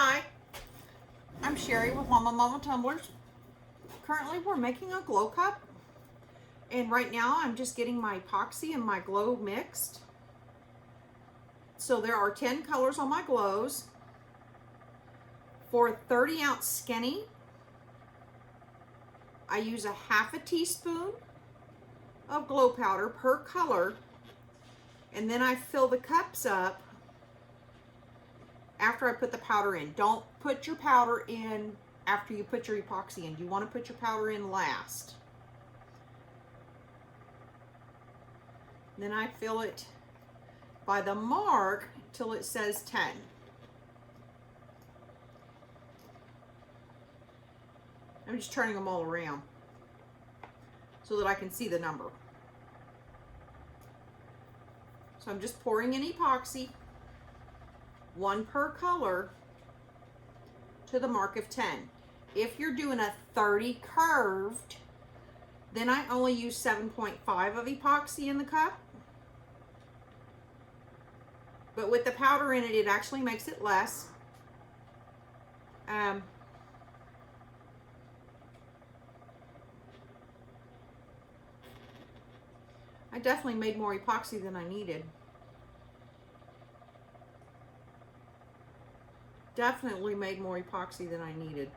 Hi, I'm Sherry with Mama Tumblers. Currently we're making a glow cup, and right now I'm just getting my epoxy and my glow mixed. So there are 10 colors on my glows. For a 30-ounce skinny, I use a half a teaspoon of glow powder per color, and then I fill the cups up after I put the powder in. Don't put your powder in after you put your epoxy in. You want to put your powder in last. Then I fill it by the mark till it says 10. I'm just turning them all around so that I can see the number. So I'm just pouring in epoxy, one per color, to the mark of 10. If you're doing a 30 curved, then I only use 7.5 of epoxy in the cup. But with the powder in it, it actually makes it less. I definitely made more epoxy than I needed. Definitely made more epoxy than I needed.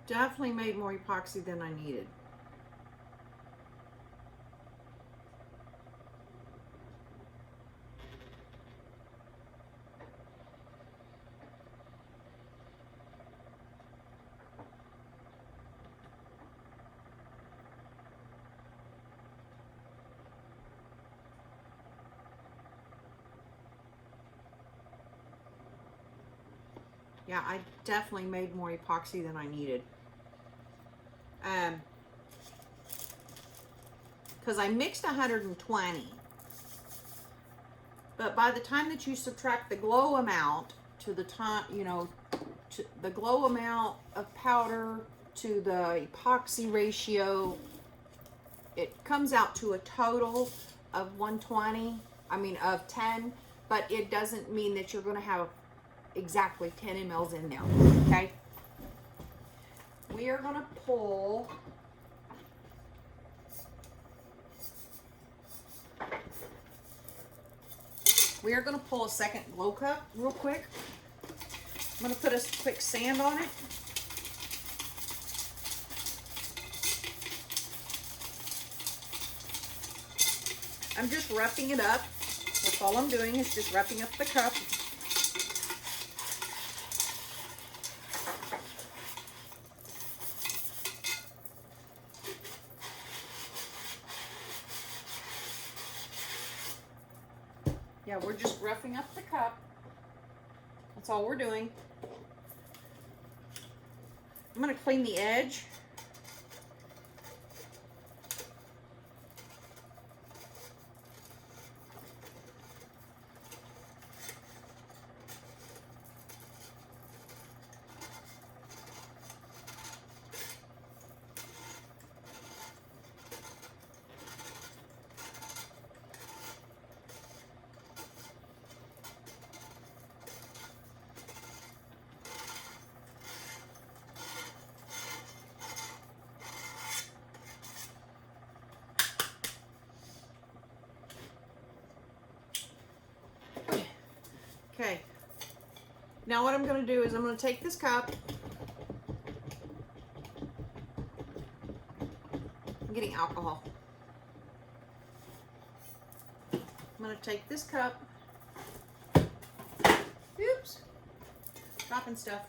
Definitely made more epoxy than I needed. Yeah, I definitely made more epoxy than I needed. Because I mixed 120. But by the time that you subtract the glow amount to the time, to the glow amount of powder to the epoxy ratio, it comes out to a total of 120. I mean, of 10. But it doesn't mean that you're going to have exactly 10 mLs in there. Okay. We are going to pull a second glow cup real quick. I'm going to put a quick sand on it. I'm just roughing it up. That's all I'm doing, is just roughing up the cup. Yeah, we're just roughing up the cup. That's all we're doing. I'm going to clean the edge. Okay, now what I'm going to do is I'm going to take this cup. I'm getting alcohol. I'm going to take this cup. Oops, dropping stuff.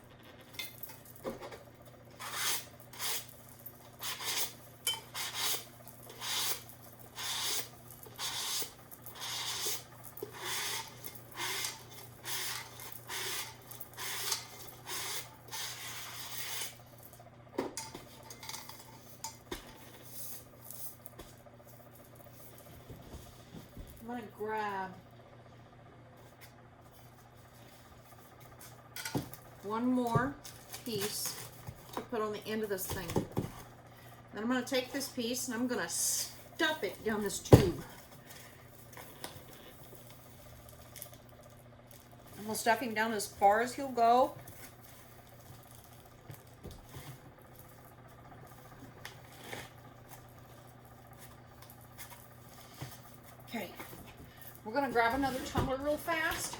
going to grab one more piece to put on the end of this thing. Then I'm going to take this piece and I'm going to stuff it down this tube. And we'll stuff him down as far as he'll go. Okay, we're going to grab another tumbler real fast.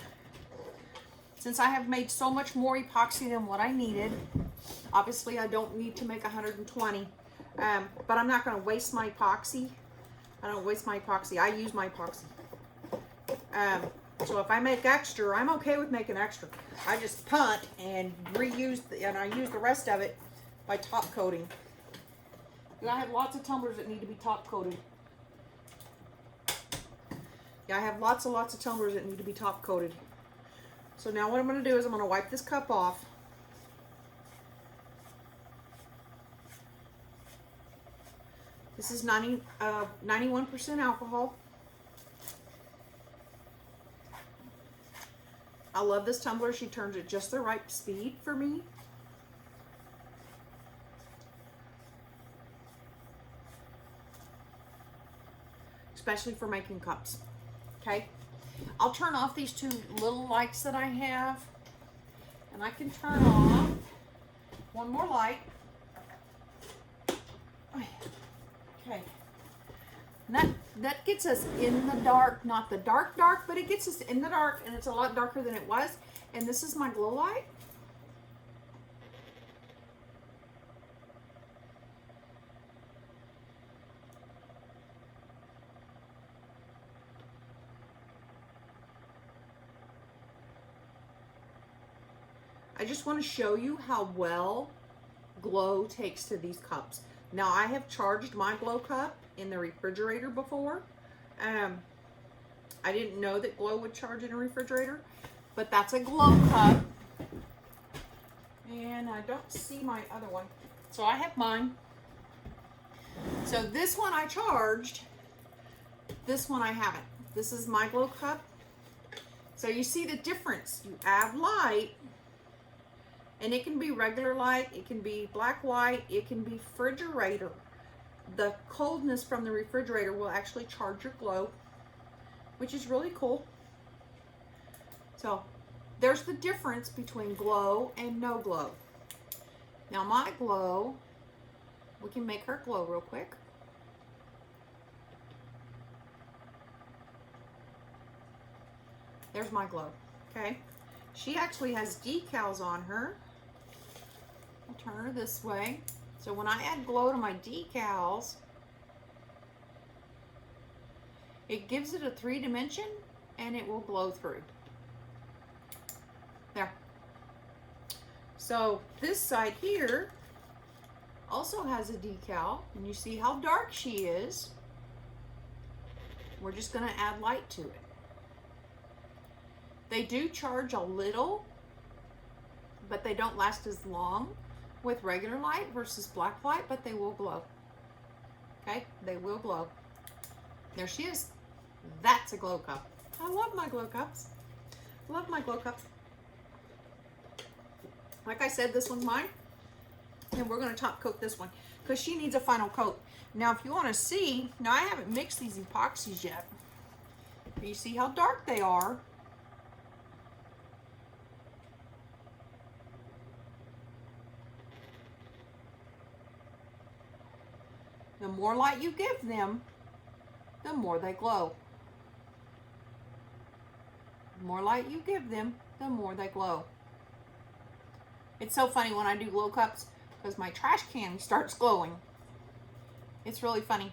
Since I have made so much more epoxy than what I needed, obviously I don't need to make 120, but I'm not going to waste my epoxy. I don't waste my epoxy. I use my epoxy. So if I make extra, I'm okay with making extra. I just punt and reuse, and I use the rest of it by top coating. And I have lots of tumblers that need to be top coated. Yeah, I have lots of tumblers that need to be top coated. So now what I'm going to do is I'm going to wipe this cup off. This is 91% alcohol. I love this tumbler. She turns at just the right speed for me. Especially for making cups. Okay, I'll turn off these two little lights that I have, and I can turn off one more light. Okay, and that gets us in the dark, not the dark, but it gets us in the dark, and it's a lot darker than it was. And this is my glow light. I just want to show you how well glow takes to these cups. Now, I have charged my glow cup in the refrigerator before. I didn't know that glow would charge in a refrigerator, but that's a glow cup. And I don't see my other one. So I have mine. So this one I charged. This one I haven't. This is my glow cup. So you see the difference. You add light. And it can be regular light, it can be black white, it can be refrigerator. The coldness from the refrigerator will actually charge your glow, which is really cool. So there's the difference between glow and no glow. Now my glow, we can make her glow real quick. There's my glow, okay? She actually has decals on her. I'll turn her this way. So when I add glow to my decals, it gives it a 3-dimension and it will glow through. There. So this side here also has a decal, and you see how dark she is. We're just going to add light to it. They do charge a little, but they don't last as long with regular light versus black light, but they will glow. Okay, they will glow. There she is. That's a glow cup. I love my glow cups. Love my glow cups. Like I said, this one's mine, and we're going to top coat this one because she needs a final coat. Now, if you want to see, now I haven't mixed these epoxies yet. You see how dark they are. The more light you give them, the more they glow. The more light you give them, the more they glow. It's so funny when I do glow cups because my trash can starts glowing. It's really funny.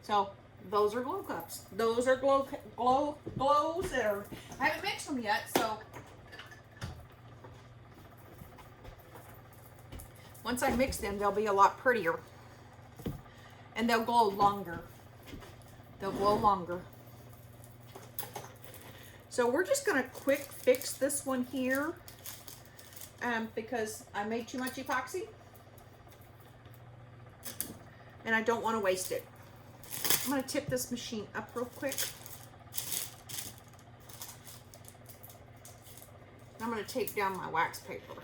So those are glow cups. Those are glows that are, I haven't mixed them yet, so once I mix them, they'll be a lot prettier. And they'll glow longer. They'll glow longer. So we're just going to quick fix this one here because I made too much epoxy. And I don't want to waste it. I'm going to tip this machine up real quick. I'm going to tape down my wax paper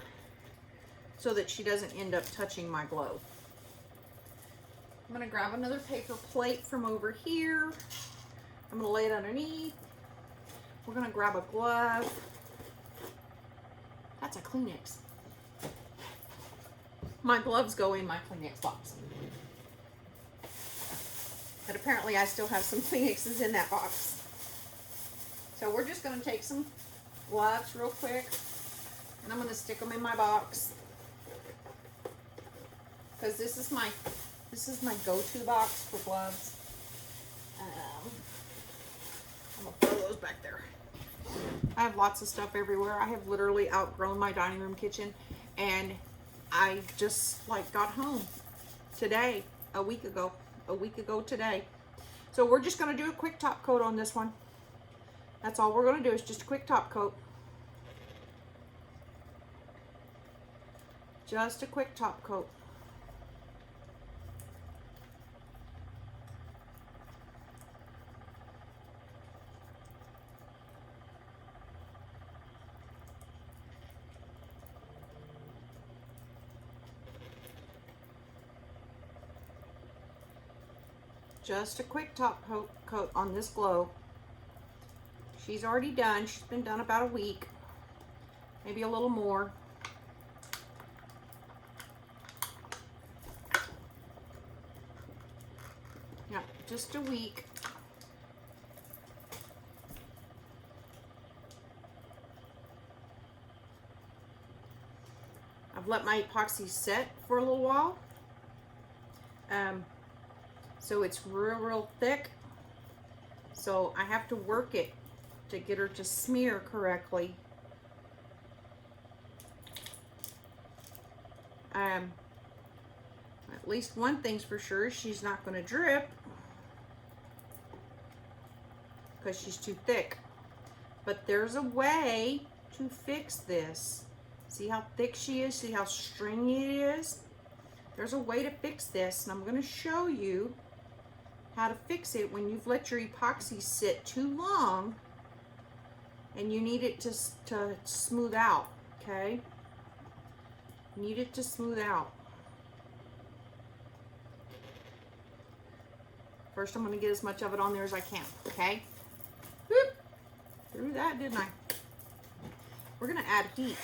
so that she doesn't end up touching my glue. I'm going to grab another paper plate from over here. I'm going to lay it underneath. We're going to grab a glove. That's a Kleenex. My gloves go in my Kleenex box. But apparently I still have some Kleenexes in that box. So we're just going to take some gloves real quick, and I'm going to stick them in my box. Because this is my go-to box for gloves. I'm going to throw those back there. I have lots of stuff everywhere. I have literally outgrown my dining room kitchen, and I just like got home today, a week ago today. So we're just going to do a quick top coat on this one. That's all we're going to do, is just a quick top coat. Just a quick top coat. Just a quick top coat on this globe. She's already done. She's been done about a week, maybe a little more. Yeah, just a week. I've let my epoxy set for a little while. So it's real thick. So I have to work it to get her to smear correctly. At least one thing's for sure, she's not going to drip because she's too thick. But there's a way to fix this. See how thick she is? See how stringy it is? There's a way to fix this, and I'm going to show you how to fix it when you've let your epoxy sit too long and you need it to smooth out, okay? You need it to smooth out. First, I'm going to get as much of it on there as I can, okay? Whoop! Threw that, didn't I? We're going to add heat.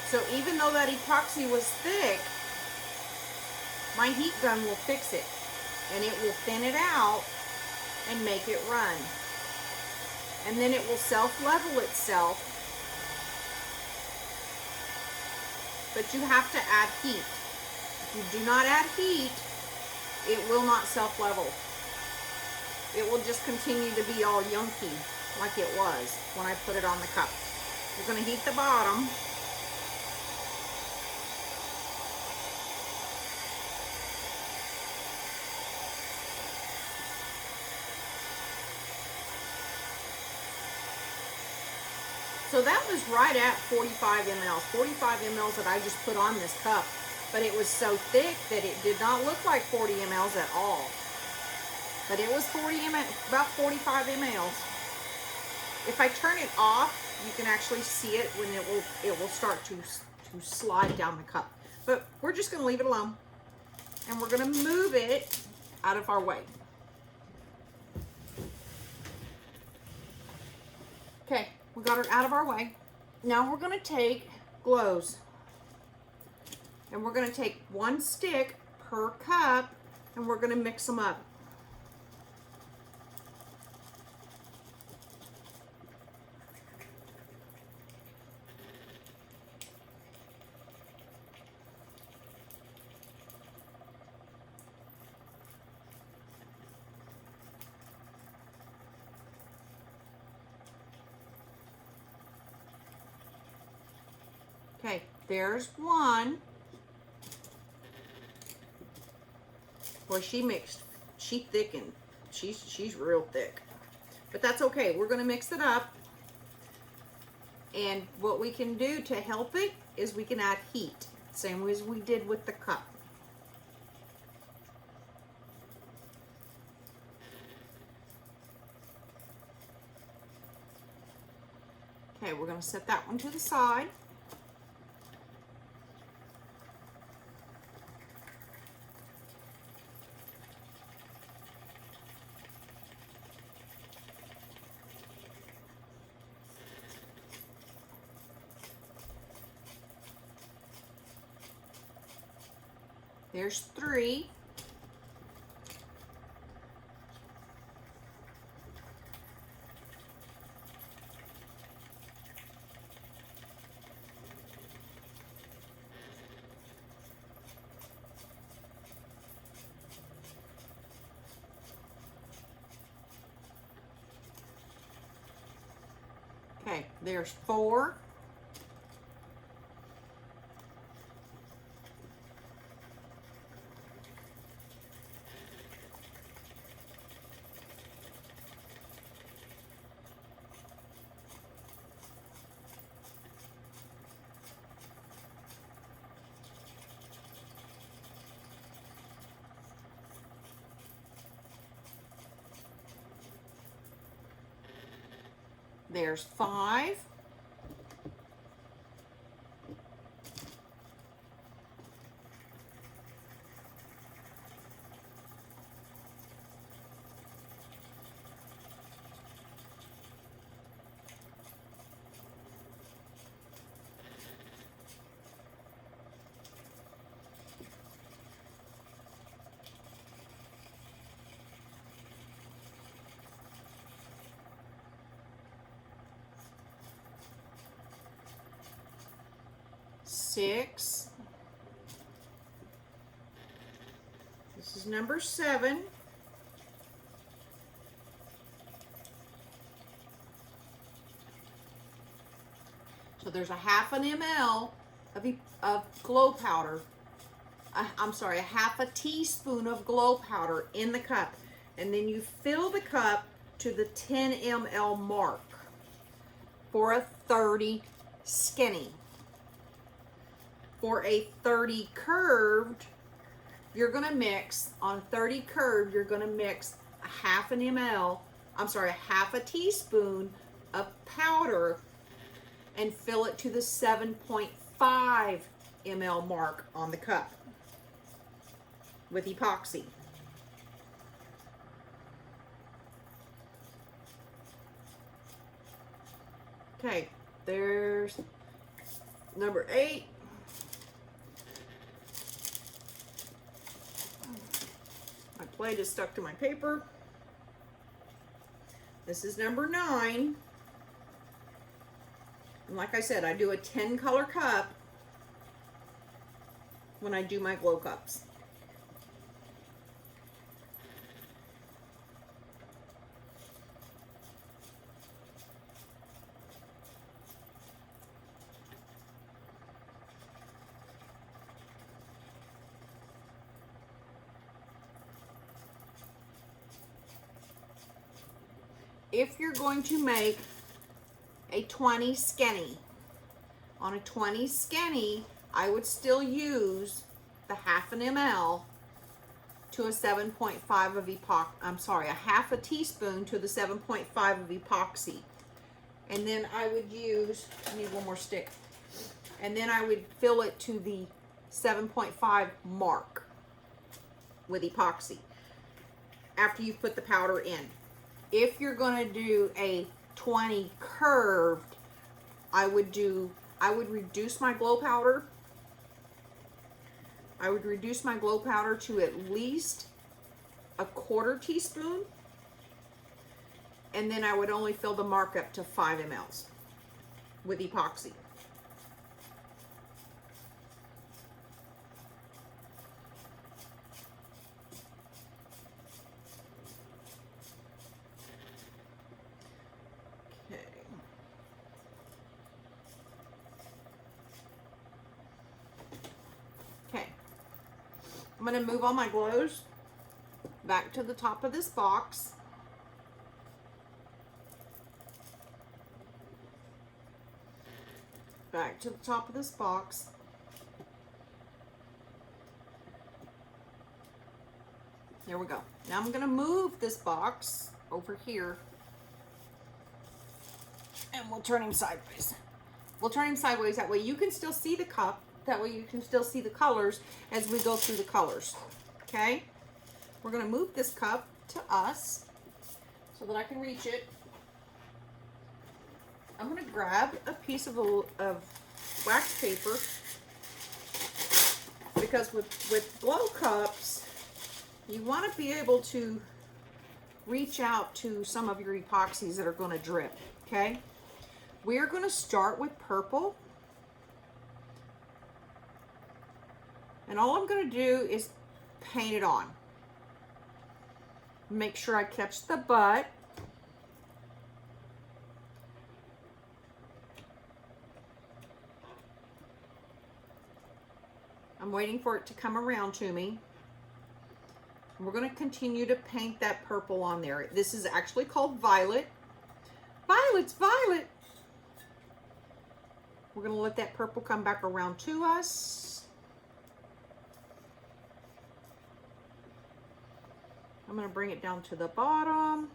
So even though that epoxy was thick, my heat gun will fix it, and it will thin it out and make it run. And then it will self-level itself. But you have to add heat. If you do not add heat, it will not self-level. It will just continue to be all yunky like it was when I put it on the cup. You're going to heat the bottom. So that was right at 45 mLs. 45 mLs that I just put on this cup. But it was so thick that it did not look like 40 mLs at all. But it was 40 mL, about 45 mLs. If I turn it off, you can actually see it when it will start to slide down the cup. But we're just going to leave it alone. And we're going to move it out of our way. Okay. We got her out of our way. Now we're going to take glows. And we're going to take one stick per cup, and we're going to mix them up. Okay, there's one. Boy, she thickened. She's real thick. But that's okay. We're going to mix it up. And what we can do to help it is we can add heat, same as we did with the cup. Okay, we're going to set that one to the side. There's 3. Okay, there's 4. There's 5. Six. This is number 7. So there's a half an ml of glow powder. I'm sorry, a half a teaspoon of glow powder in the cup. And then you fill the cup to the 10 ml mark for a 30 skinny. For a 30 curved, you're going to mix, on 30 curved, you're going to mix a half a teaspoon of powder and fill it to the 7.5 ml mark on the cup with epoxy. Okay, there's number 8. My plate is stuck to my paper. This is number 9. And like I said, I do a 10 color cup when I do my glow cups. If you're going to make a 20 skinny, on a 20 skinny, I would still use the half an ml to a 7.5 of epoxy. I'm sorry, a half a teaspoon to the 7.5 of epoxy. And then I would use, I need one more stick. And then I would fill it to the 7.5 mark with epoxy after you put the powder in. If you're going to do a 20 curved, I would reduce my glow powder. I would reduce my glow powder to at least a 1/4 teaspoon. And then I would only fill the mark up to 5 mLs with epoxy. I'm going to move all my glows back to the top of this box. back to the top of this box. There we go. Now I'm going to move this box over here. And we'll turn him sideways. We'll turn him sideways. That way you can still see the cup. That way you can still see the colors as we go through the colors. Okay? We're going to move this cup to us so that I can reach it. I'm going to grab a piece of wax paper, because with glow cups, you want to be able to reach out to some of your epoxies that are going to drip. Okay? We're going to start with purple. And all I'm going to do is paint it on. Make sure I catch the butt. I'm waiting for it to come around to me. We're going to continue to paint that purple on there. This is actually called violet. Violet's violet. We're going to let that purple come back around to us. I'm going to bring it down to the bottom.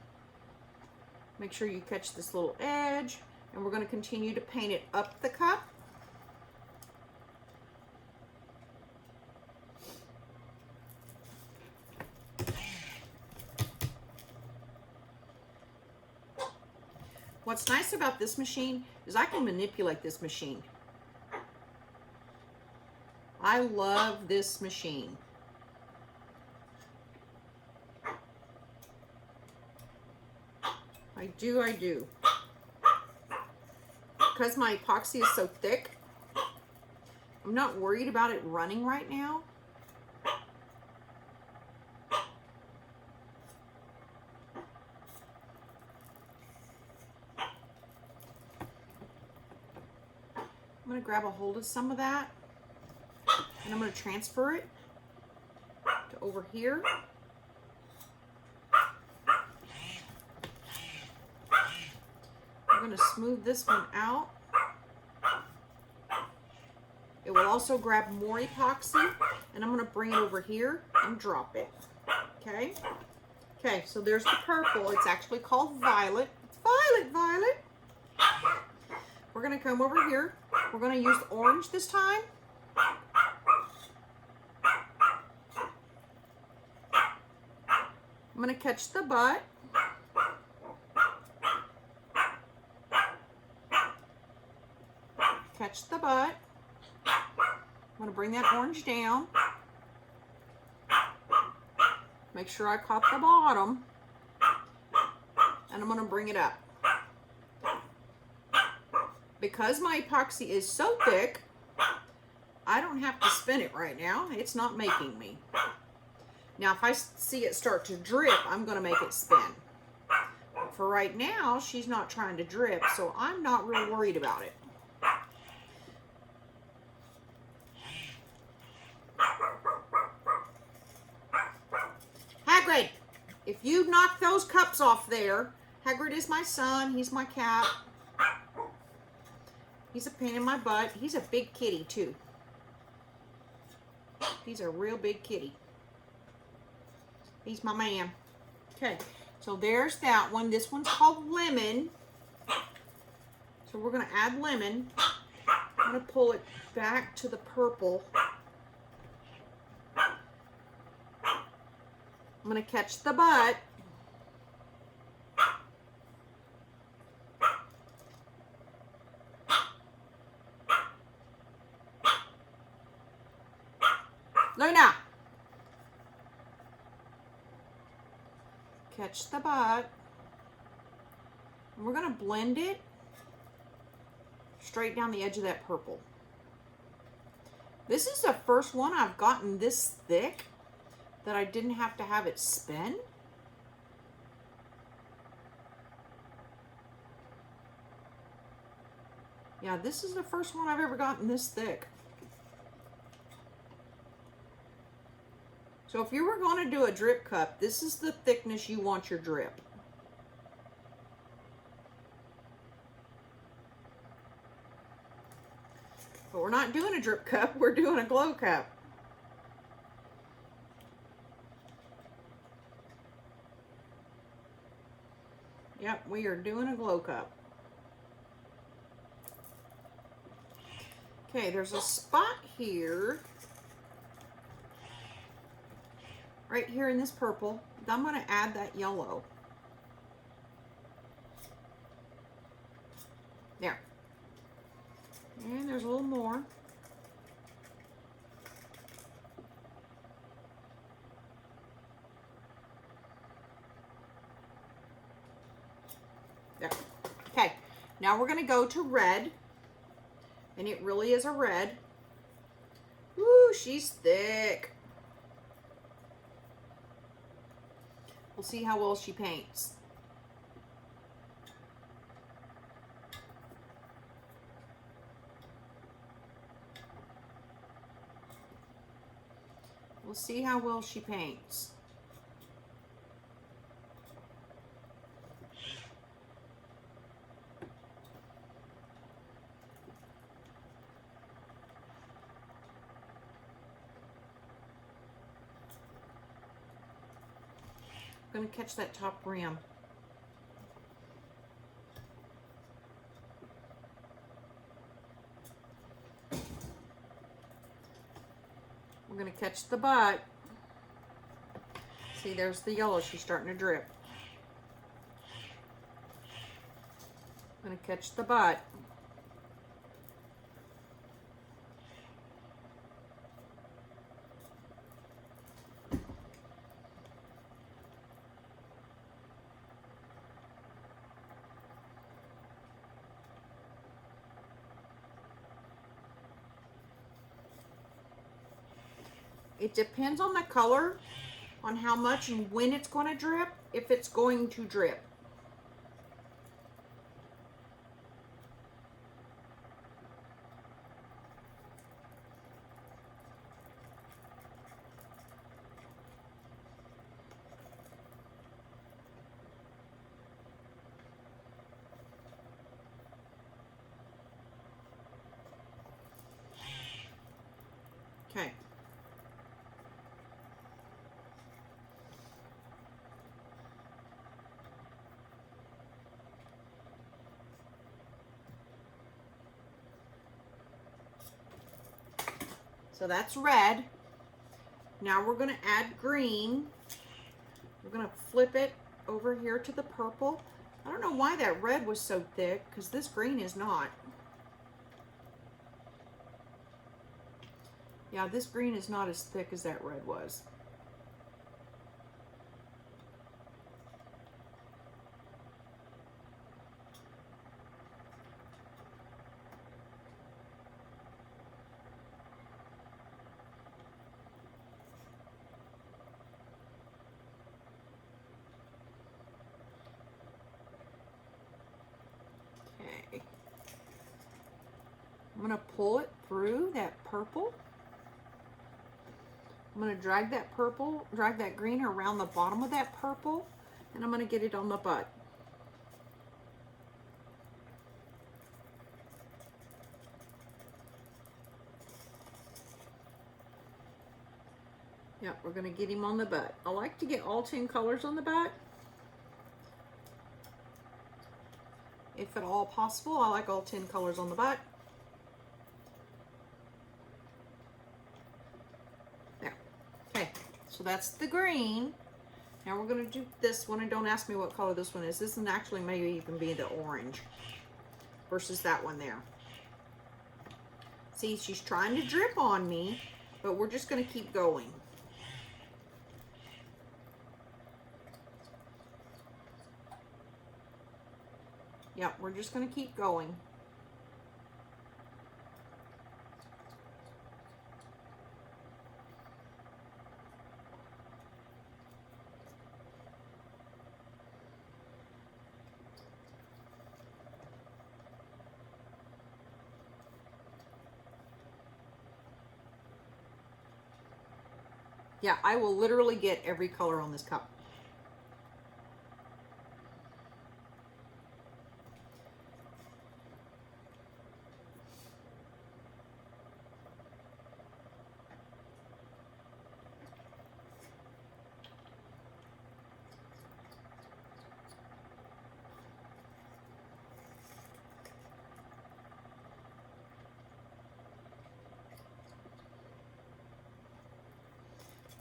Make sure you catch this little edge. And we're going to continue to paint it up the cup. What's nice about this machine is I can manipulate this machine. I love this machine. I do. Because my epoxy is so thick, I'm not worried about it running right now. I'm going to grab a hold of some of that, and I'm going to transfer it to over here. I'm going to smooth this one out. It will also grab more epoxy, and I'm going to bring it over here and drop it. Okay? Okay, so there's the purple. It's actually called violet. It's violet, violet. We're going to come over here. We're going to use orange this time. I'm going to catch the butt. Catch the butt. I'm going to bring that orange down. Make sure I caught the bottom. And I'm going to bring it up. Because my epoxy is so thick, I don't have to spin it right now. It's not making me. Now, if I see it start to drip, I'm going to make it spin. But for right now, she's not trying to drip, so I'm not real worried about it. Hagrid, if you knock those cups off there, Hagrid is my son. He's my cat. He's a pain in my butt. He's a big kitty, too. He's a real big kitty. He's my man. Okay, so there's that one. This one's called lemon. So we're going to add lemon. I'm going to pull it back to the purple. I'm going to catch the butt. Luna. Catch the butt. And we're going to blend it straight down the edge of that purple. This is the first one I've gotten this thick that I didn't have to have it spin. Yeah, this is the first one I've ever gotten this thick. So if you were going to do a drip cup, this is the thickness you want your drip. not doing a drip cup, we're doing a glow cup. Yep, we are doing a glow cup. Okay, there's a spot here, right here in this purple. I'm going to add that yellow. There. And there's a little more. There. Okay, now we're going to go to red. And it really is a red. Woo, she's thick. We'll see how well she paints. We'll see how well she paints. I'm going to catch that top rim. We're going to catch the butt. See, there's the yellow. She's starting to drip. I'm going to catch the butt. It depends on the color, on how much and when it's going to drip, if it's going to drip. Okay. So that's red. Now we're going to add green. We're going to flip it over here to the purple. I don't know why that red was so thick, because this green is not. Yeah, this green is not as thick as that red was. Okay. I'm going to pull it through that purple. I'm going to drag that green around the bottom of that purple, and I'm going to get it on the butt. Yep, we're going to get him on the butt. I like to get all 10 colors on the butt. If at all possible, I like all 10 colors on the butt. There. Okay, so that's the green. Now we're going to do this one, and don't ask me what color this one is. This one actually may even be the orange versus that one there. See, she's trying to drip on me, but we're just going to keep going. Yep, we're just going to keep going. Yeah, I will literally get every color on this cup.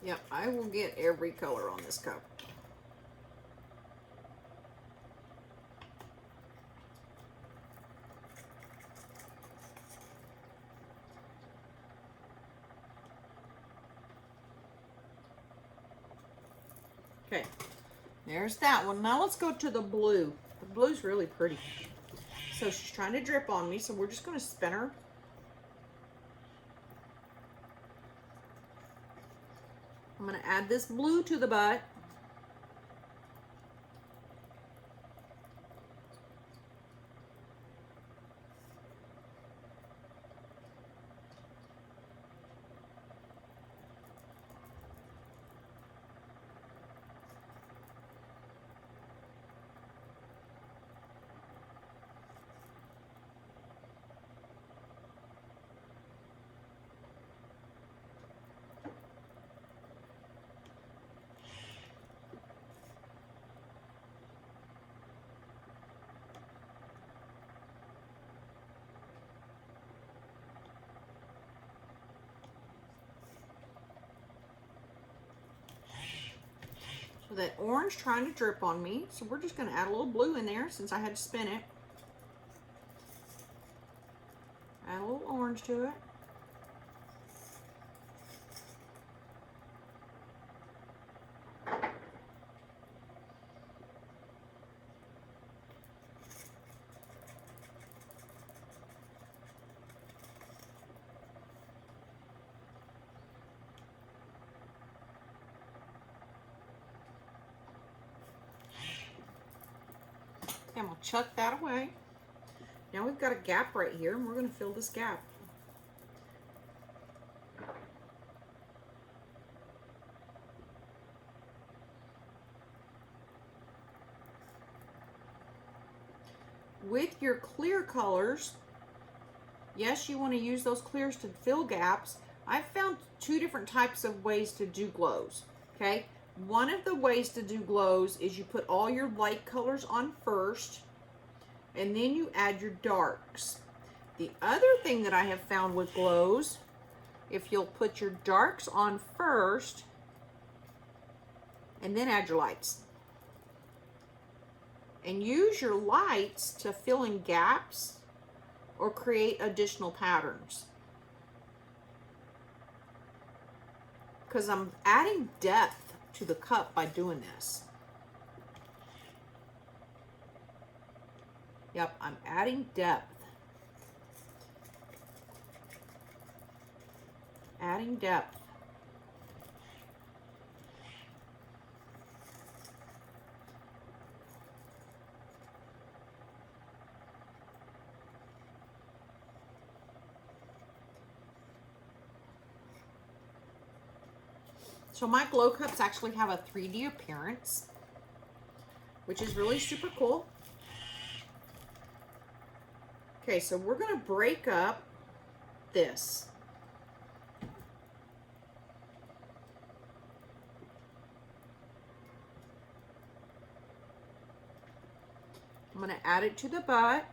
Yep, I will get every color on this cup. Okay, there's that one. Now let's go to the blue. The blue's really pretty. So she's trying to drip on me, so we're just going to spin her. I'm going to add this blue to the butt. So that orange trying to drip on me. So we're just going to add a little blue in there since I had to spin it. Add a little orange to it. And we'll chuck that away. Now we've got a gap right here, and we're going to fill this gap. With your clear colors, yes, you want to use those clears to fill gaps. I've found two different types of ways to do glows, okay? One of the ways to do glows is you put all your light colors on first, and then you add your darks. The other thing that I have found with glows, if you'll put your darks on first, and then add your lights. And use your lights to fill in gaps or create additional patterns. Because I'm adding depth to the cup by doing this. Yep, I'm adding depth. Adding depth. So my glow cups actually have a 3D appearance, which is really super cool. Okay, so we're going to break up this. I'm going to add it to the butt.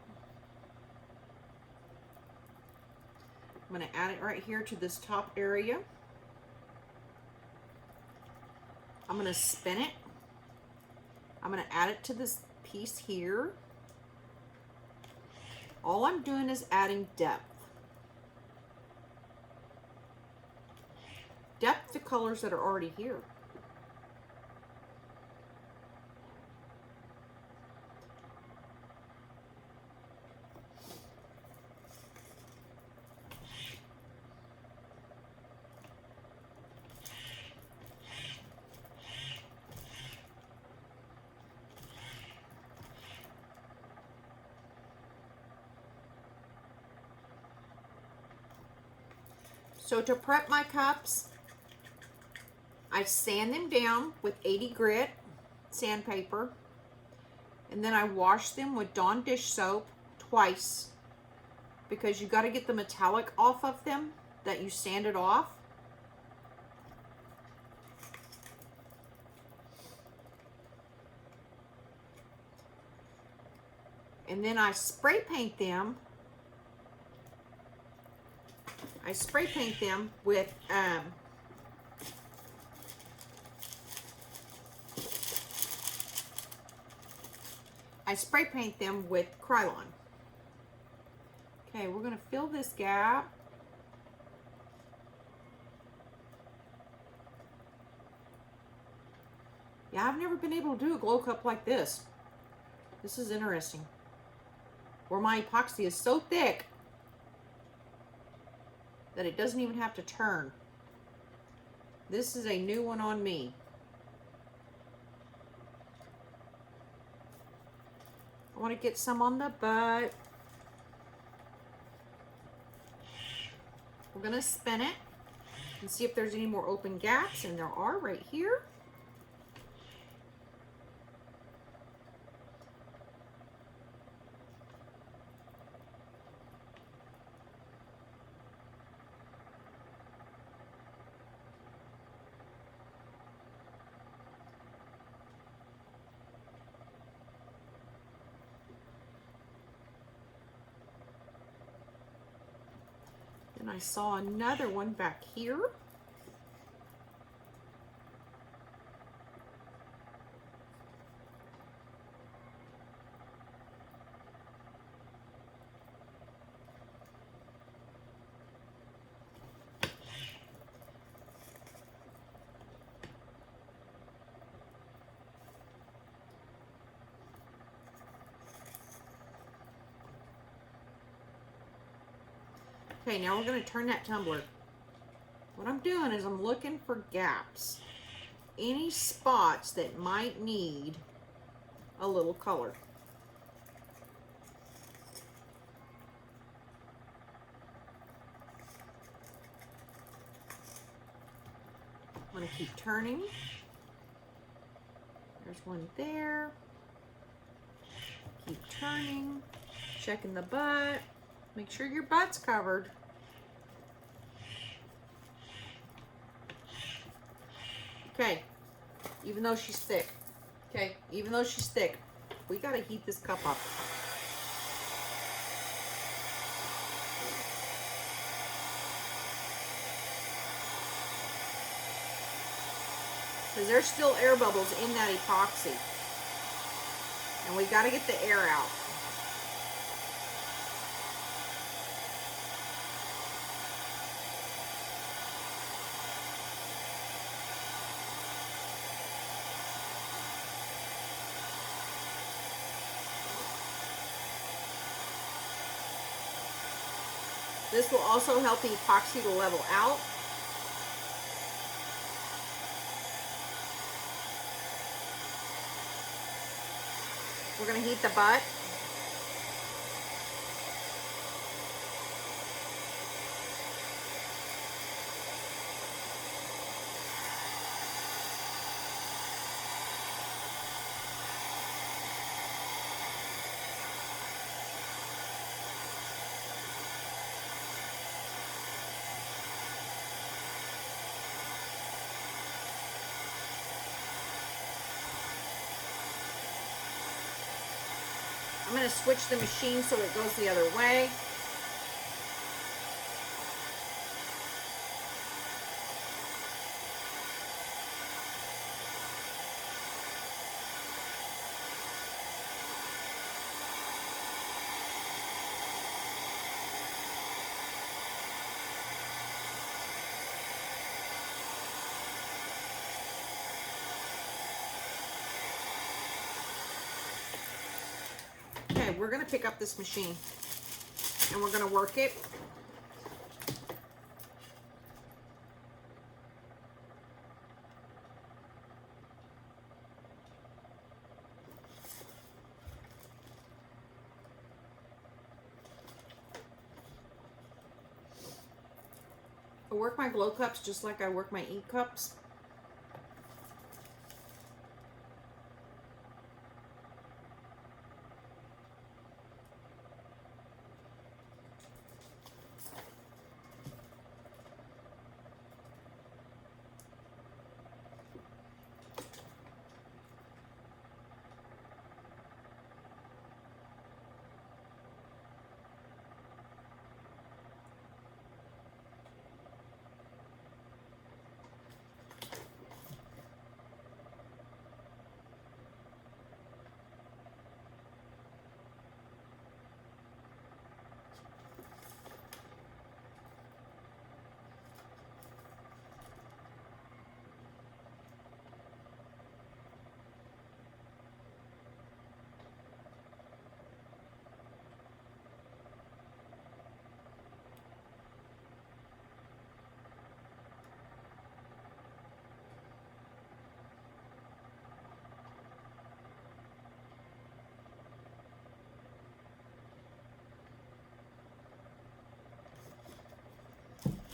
I'm going to add it right here to this top area. I'm going to spin it. I'm going to add it to this piece here. All I'm doing is adding depth. Depth to colors that are already here. So to prep my cups, I sand them down with 80 grit sandpaper, and then I wash them with Dawn dish soap twice, because you got to get the metallic off of them that you sanded off. And then I spray paint them. I spray paint them with I spray paint them with Krylon. Okay, we're going to fill this gap. Yeah, I've never been able to do a glow cup like this. This is interesting. Where my epoxy is so thick that it doesn't even have to turn. This is a new one on me. I want to get some on the butt. We're going to spin it and see if there's any more open gaps, and there are right here. And I saw another one back here. Okay, now we're going to turn that tumbler. What I'm doing is I'm looking for gaps. Any spots that might need a little color. I'm going to keep turning. There's one there. Keep turning. Checking the butt. Make sure your butt's covered. Okay, even though she's thick. Okay, even though she's thick, we gotta heat this cup up. Because there's still air bubbles in that epoxy. And we gotta get the air out. This will also help the epoxy to level out. We're going to heat the butt. I'm going to switch the machine so it goes the other way. Okay, we're going to pick up this machine and we're going to work it. I work my glow cups just like I work my ink cups.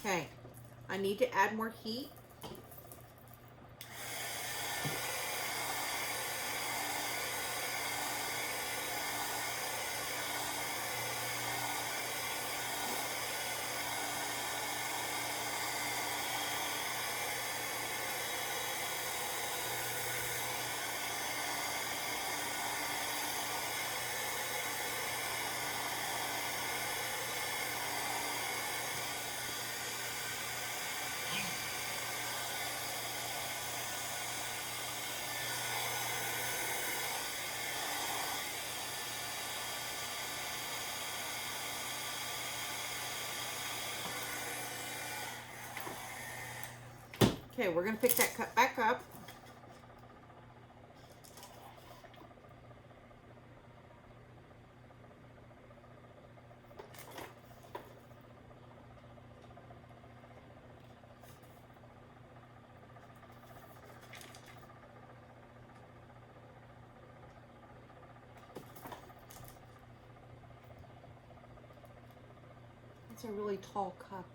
Okay, I need to add more heat. Okay, we're going to pick that cup back up. It's a really tall cup.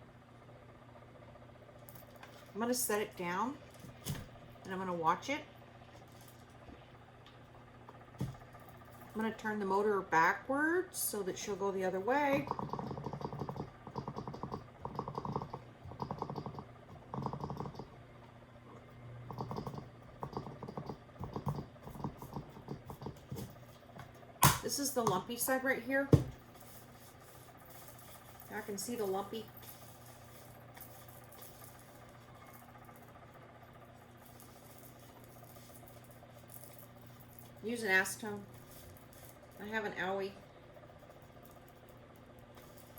I'm going to set it down and I'm going to watch it. I'm going to turn the motor backwards so that she'll go the other way. This is the lumpy side right here. I can see the lumpy. Use an acetone. I have an owie.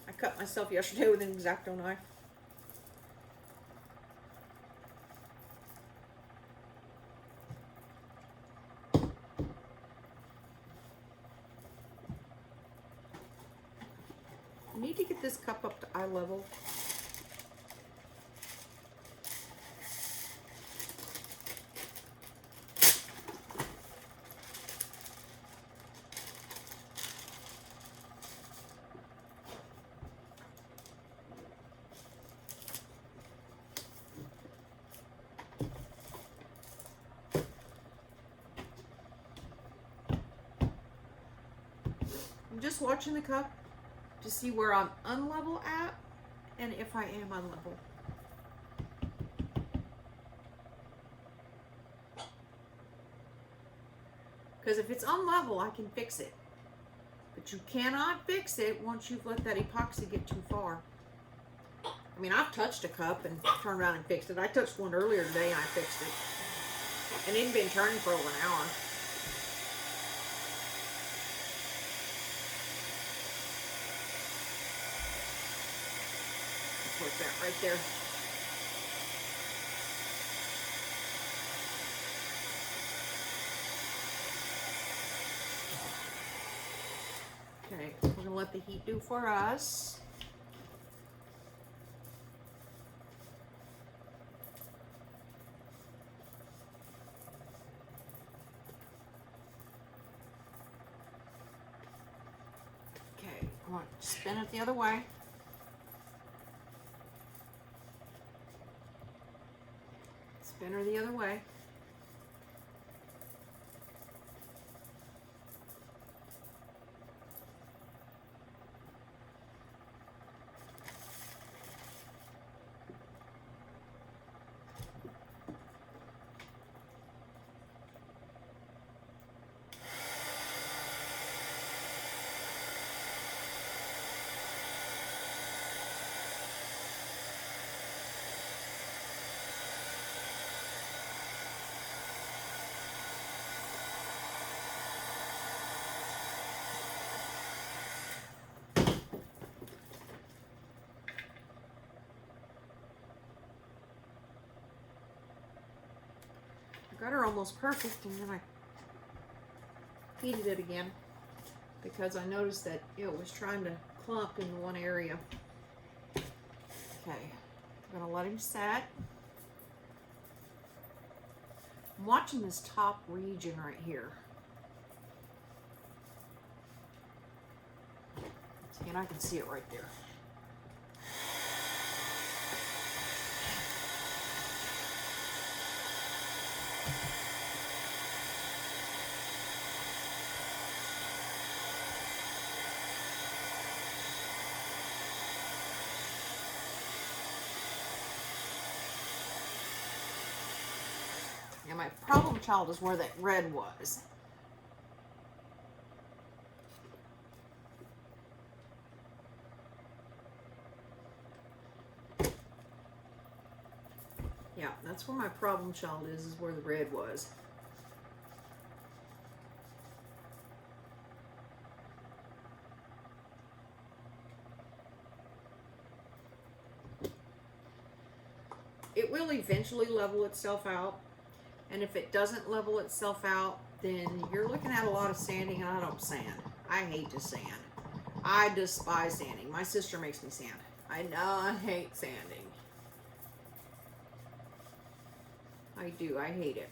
I cut myself yesterday with an X-Acto knife. I need to get this cup up to eye level. I'm just watching the cup to see where I'm unlevel at and if I am unlevel. Because if it's unlevel, I can fix it. But you cannot fix it once you've let that epoxy get too far. I mean, I've touched a cup and turned around and fixed it. I touched one earlier today and I fixed it. And it had been turning for over an hour. Where's that right there? Okay, we're gonna let the heat do for us. Okay, I want to spin it the other way. Spin her the other way. Got her almost perfect, and then I heated it again because I noticed that it was trying to clump in one area. Okay, I'm gonna let him set. I'm watching this top region right here. See, and I can see it right there. Now my problem child is where that red was. Yeah, that's where my problem child is where the red was. It will eventually level itself out. And if it doesn't level itself out, then you're looking at a lot of sanding, and I don't sand. I hate to sand. I despise sanding. My sister makes me sand. I know I hate sanding. I do. I hate it.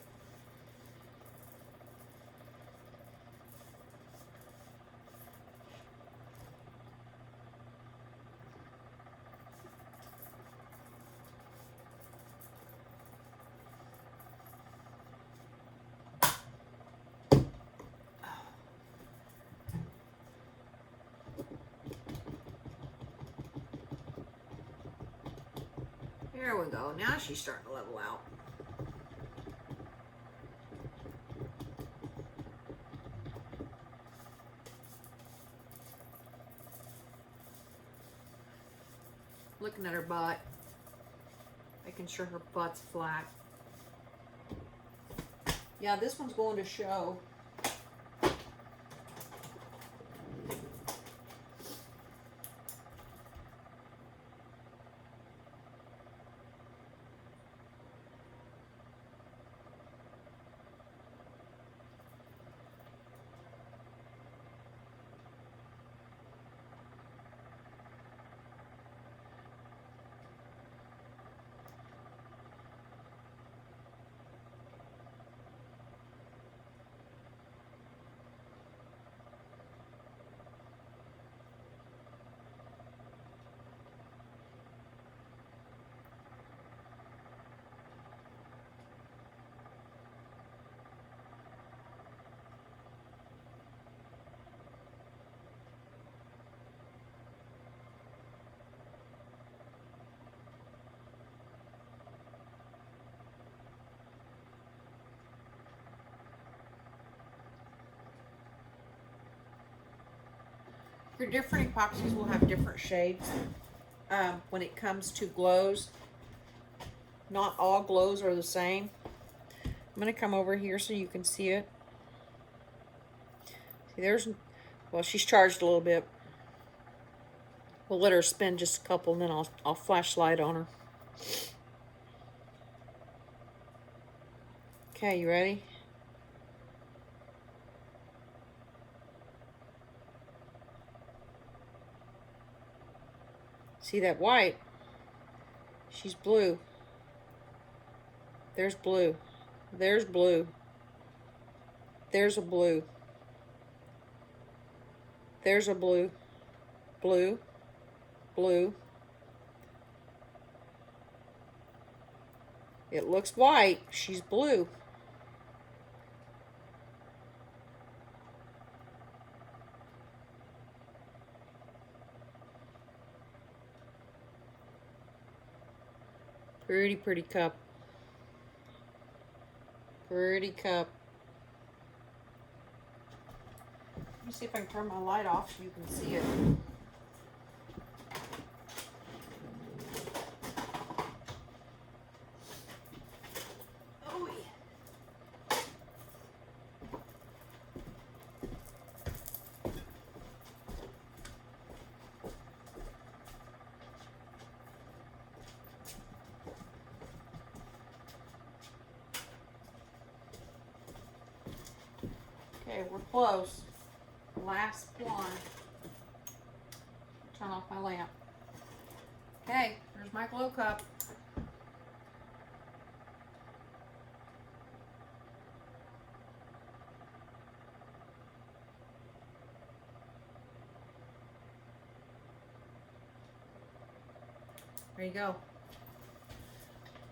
There we go. Now she's starting to level out. Looking at her butt. Making sure her butt's flat. Yeah, this one's going to show. Your different epoxies will have different shades when it comes to glows. Not all glows are the same. I'm going to come over here so you can see it. See, there's, well, she's charged a little bit. We'll let her spin just a couple, and then I'll flashlight on her. Okay, you ready? See that white? She's blue. There's blue. There's blue. There's a blue. There's a blue. Blue. Blue. It looks white. She's blue. Pretty, pretty cup. Pretty cup. Let me see if I can turn my light off so you can see it. Oh, yeah. Okay, we're close. Last one. Turn off my lamp. Okay, there's my glow cup. There you go.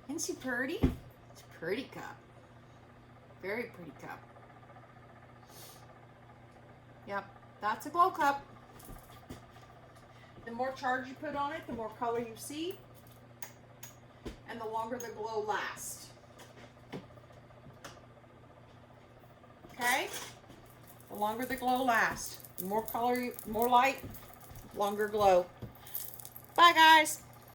Isn't she pretty? It's a pretty cup. Very pretty cup. Yep, that's a glow cup. The more charge you put on it, the more color you see, and the longer the glow lasts. Okay? The longer the glow lasts, the more color, more light, longer glow. Bye, guys.